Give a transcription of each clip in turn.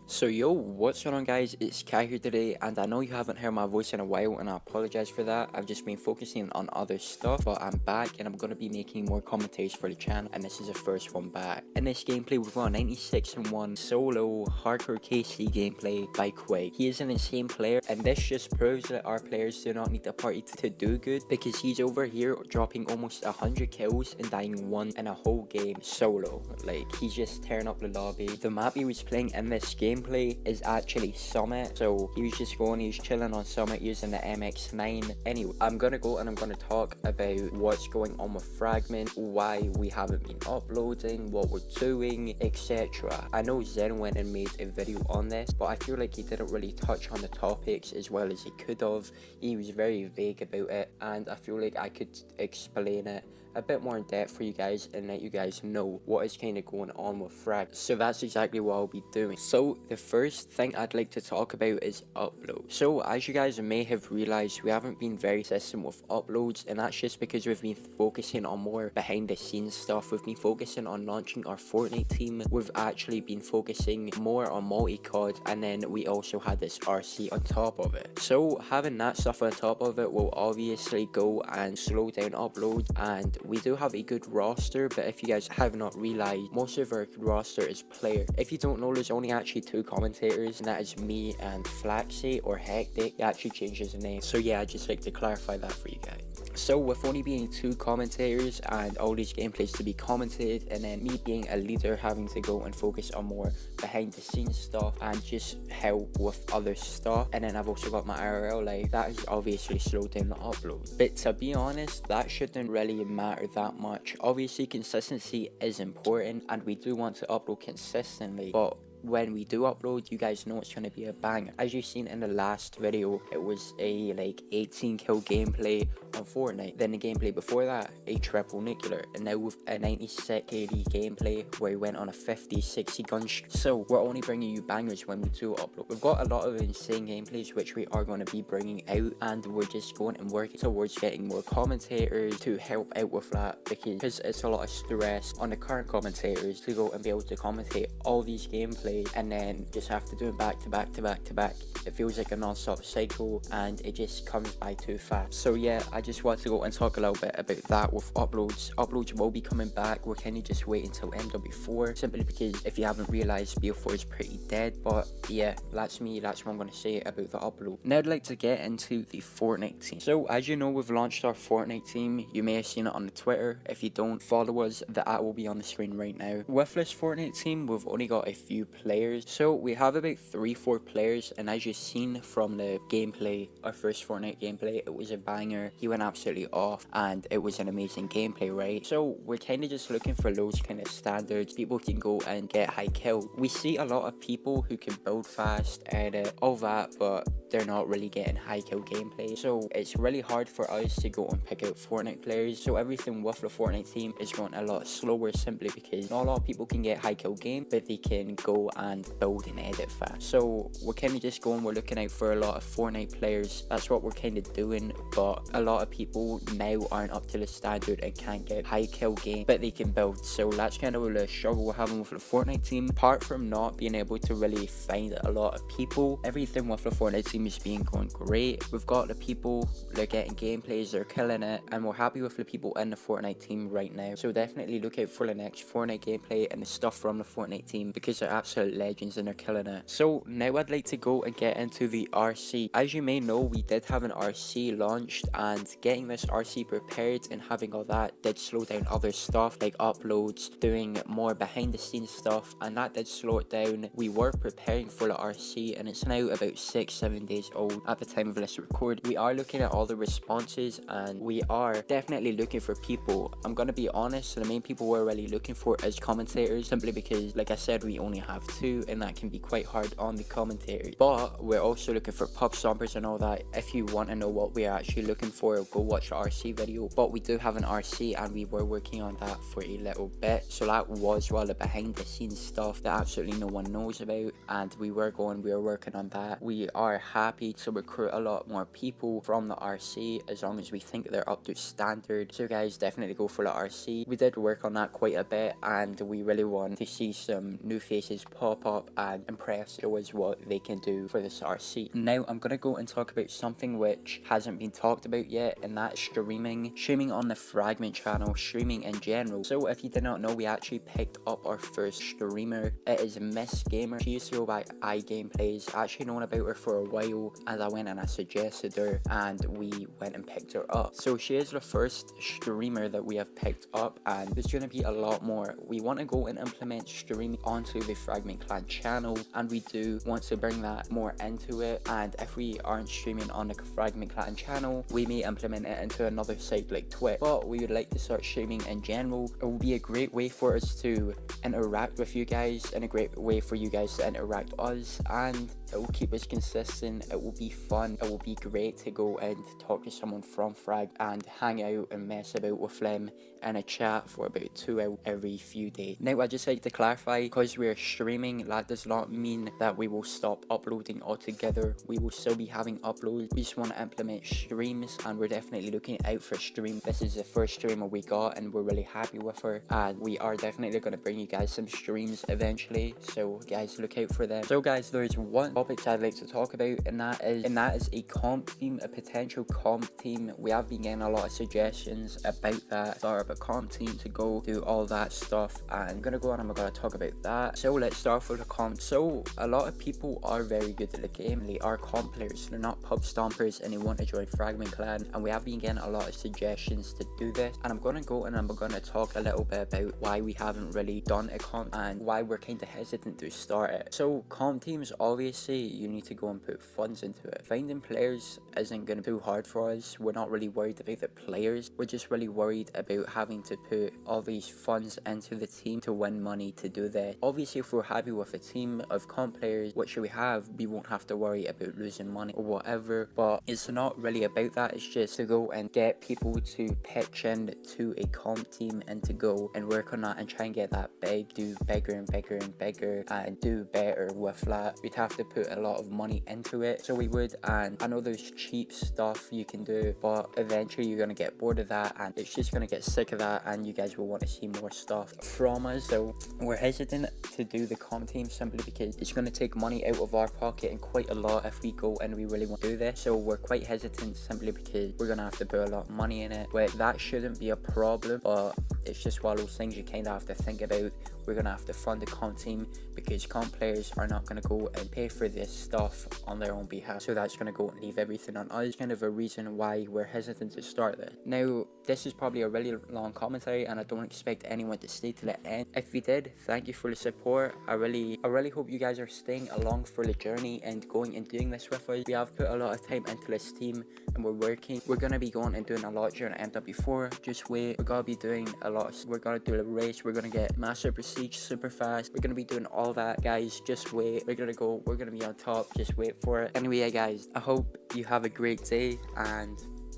So yo, what's going on guys, it's Kiah here today, and I know you haven't heard my voice in a while and I apologize for that. I've just been focusing on other stuff, but I'm back and I'm going to be making more commentaries for the channel, and this is the first one back. In this gameplay we've got a 96-1 solo hardcore KC gameplay by Quigz. He is an insane player, and this just proves that our players do not need the party to do good, because he's over here dropping almost 100 kills and dying one in a whole game solo. Like, he's just tearing up the lobby. The map he was playing in this gameplay is actually Summit, so he was just going, he was chilling on Summit using the MX9. Anyway, I'm gonna go and I'm gonna talk about what's going on with Fragment, why we haven't been uploading, what we're doing, etc. I know Zen went and made a video on this, but I feel like he didn't really touch on the topics as well as he could have. He was very vague about it, and I feel like I could explain it a bit more in depth for you guys and let you guys know what is kind of going on with Frag. So that's exactly what I'll be doing. So the first thing I'd like to talk about is upload. So as you guys may have realized, we haven't been very consistent with uploads, and that's just because we've been focusing on more behind the scenes stuff. We've been focusing on launching our Fortnite team. We've actually been focusing more on multi-COD, and then we also had this RC on top of it. So having that stuff on top of it will obviously go and slow down uploads, and we do have a good roster, but if you guys have not realized, most of our roster is player. If you don't know, there's only actually two commentators, and that is me and Flaxy or Hectic. He actually changed his name. So yeah, I'd just like to clarify that for you guys. So with only being two commentators and all these gameplays to be commented, and then me being a leader having to go and focus on more behind the scenes stuff and just help with other stuff, and then I've also got my IRL life, that has obviously slowed down the upload. But to be honest, that shouldn't really matter that much. Obviously consistency is important and we do want to upload consistently, but when we do upload, you guys know it's going to be a banger. As you've seen in the last video, it was a like 18 kill gameplay on Fortnite. Then the gameplay before that, a triple nuclear, and now with a 96 AD gameplay where we went on a 50-60 gun streak. So we're only bringing you bangers when we do upload. We've got a lot of insane gameplays which we are going to be bringing out, and we're just going and working towards getting more commentators to help out with that, because it's a lot of stress on the current commentators to go and be able to commentate all these gameplays and then just have to do it back to back to back to back. It feels like a non-stop cycle and it just comes by too fast. So yeah, I just want to go and talk a little bit about that with uploads. Uploads will be coming back. We're kind of just waiting until MW4, simply because if you haven't realized, BO4 is pretty dead. But yeah, that's me, that's what I'm going to say about the upload. Now I'd like to get into the Fortnite team. So as you know, we've launched our Fortnite team. You may have seen it on the Twitter. If you don't follow us, the ad will be on the screen right now. With this Fortnite team, we've only got a few players. So we have about 3-4 players, and as you've seen from the gameplay, our first Fortnite gameplay, it was a banger. He went absolutely off and it was an amazing gameplay, right? So we're kind of just looking for those kind of standards. People can go and get high kill. We see a lot of people who can build fast and all that, but they're not really getting high kill gameplay. So it's really hard for us to go and pick out Fortnite players. So everything with the Fortnite team is going a lot slower, simply because not a lot of people can get high kill game, but they can go and build and edit fast. So we're kind of just going, we're looking out for a lot of Fortnite players. That's what we're kind of doing, but a lot of people now aren't up to the standard and can't get high kill game, but they can build. So that's kind of the struggle we're having with the Fortnite team. Apart from not being able to really find a lot of people, everything with the Fortnite team is being going great. We've got the people, they're getting gameplays, they're killing it, and we're happy with the people in the Fortnite team right now. So definitely look out for the next Fortnite gameplay and the stuff from the Fortnite team, because they're absolute legends and they're killing it. So now I'd like to go and get into the RC. As you may know, we did have an RC launched, and getting this RC prepared and having all that did slow down other stuff like uploads, doing more behind the scenes stuff, and that did slow it down. We were preparing for the RC, and it's now about 6-7 days old at the time of this record. We are looking at all the responses, and we are definitely looking for people. I'm gonna be honest, the main people we're really looking for is commentators, simply because, like I said, we only have two, and that can be quite hard on the commentators. But we're also looking for pub stompers and all that. If you want to know what we are actually looking for, go watch the RC video. But we do have an RC and we were working on that for a little bit, so that was all the behind the scenes stuff that absolutely no one knows about, and we were working on that. We are happy to recruit a lot more people from the RC as long as we think they're up to standard. So guys, definitely go for the RC. We did work on that quite a bit, and we really want to see some new faces pop up and impress with what they can do for this RC. Now I'm gonna go and talk about something which hasn't been talked about yet, and that's streaming on the Fragment channel, streaming in general. So if you did not know, we actually picked up our first streamer. It is Miss Gamer. She used to go by iGameplays. I actually known about her for a while, and I went and I suggested her, and we went and picked her up. So she is the first streamer that we have picked up, and there's gonna be a lot more. We want to go and implement streaming onto the Fragment Clan channel, and we do want to bring that more into it. And if we aren't streaming on the Fragment Clan channel, we may implement it into another site like Twitch, but we would like to start streaming in general. It will be a great way for us to interact with you guys, and a great way for you guys to interact with us, and it will keep us consistent. It will be fun. It will be great to go and talk to someone from Frag and hang out and mess about with them in a chat for about 2 hours every few days. Now I just like to clarify, because we are streaming, that does not mean that we will stop uploading altogether. We will still be having uploads. We just want to implement streams, and we're definitely looking out for stream. This is the first streamer we got, and we're really happy with her, and we are definitely going to bring you guys some streams eventually, so guys, look out for them. So guys, there's one topic I'd like to talk about, and that is a comp team, a potential comp team. We have been getting a lot of suggestions about that, start up a comp team to go do all that stuff, and I'm gonna go on and I'm gonna talk about that. So let's start with the comp. So a lot of people are very good at the game. They are comp players, they're not pub stompers, and they want to join Fragment Clan, and we have been getting a lot of suggestions to do this, and I'm gonna go and I'm gonna talk a little bit about why we haven't really done a comp and why we're kind of hesitant to start it. So comp teams, obviously you need to go and put funds into it. Finding players isn't going to be too hard for us. We're not really worried about the players, we're just really worried about having to put all these funds into the team to win money to do that. Obviously if we're happy with a team of comp players, which we have, we won't have to worry about losing money or whatever, but it's not really about that. It's just to go and get people to pitch in to a comp team and to go and work on that and try and get that big, do bigger and bigger and bigger, and do better with that. We'd have to put a lot of money into it, so we would, and I know there's cheap stuff you can do, but eventually you're gonna get bored of that, and it's just gonna get sick of that, and you guys will want to see more stuff from us. So we're hesitant to do the comp team simply because it's gonna take money out of our pocket, and quite a lot if we go and we really want to do this. So we're quite hesitant simply because we're gonna have to put a lot of money in it, but that shouldn't be a problem. But it's just one of those things you kind of have to think about. We're gonna have to fund the comp team because comp players are not gonna go and pay for this stuff on their own behalf, so that's gonna go and leave everything on us. Kind of a reason why we're hesitant to start this. Now this is probably a really long commentary, and I don't expect anyone to stay to the end. If you did, thank you for the support. I really hope you guys are staying along for the journey and going and doing this with us. We have put a lot of time into this team, and we're working. We're gonna be going and doing a lot during MW4. Just wait. We're gonna be doing a lot. We're gonna do a race. We're gonna get master prestige super fast. We're gonna be doing all that, guys. Just wait. We're gonna be on top. Just wait for it. Anyway, guys, I hope you have a great day, and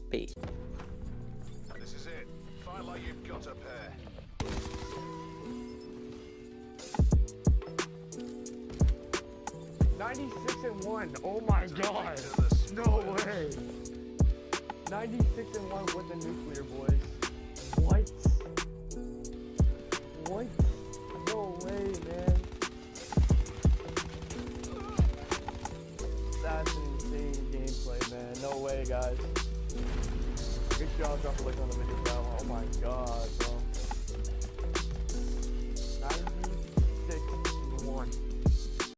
peace. This is it. Fight like you've got a pair. 96-1. Oh my god. No way. 96-1 with the nuclear, boys. What? What? No way, man. That's an insane gameplay, man. No way, guys. Good job, drop a like on the video, bro. Oh my god, bro.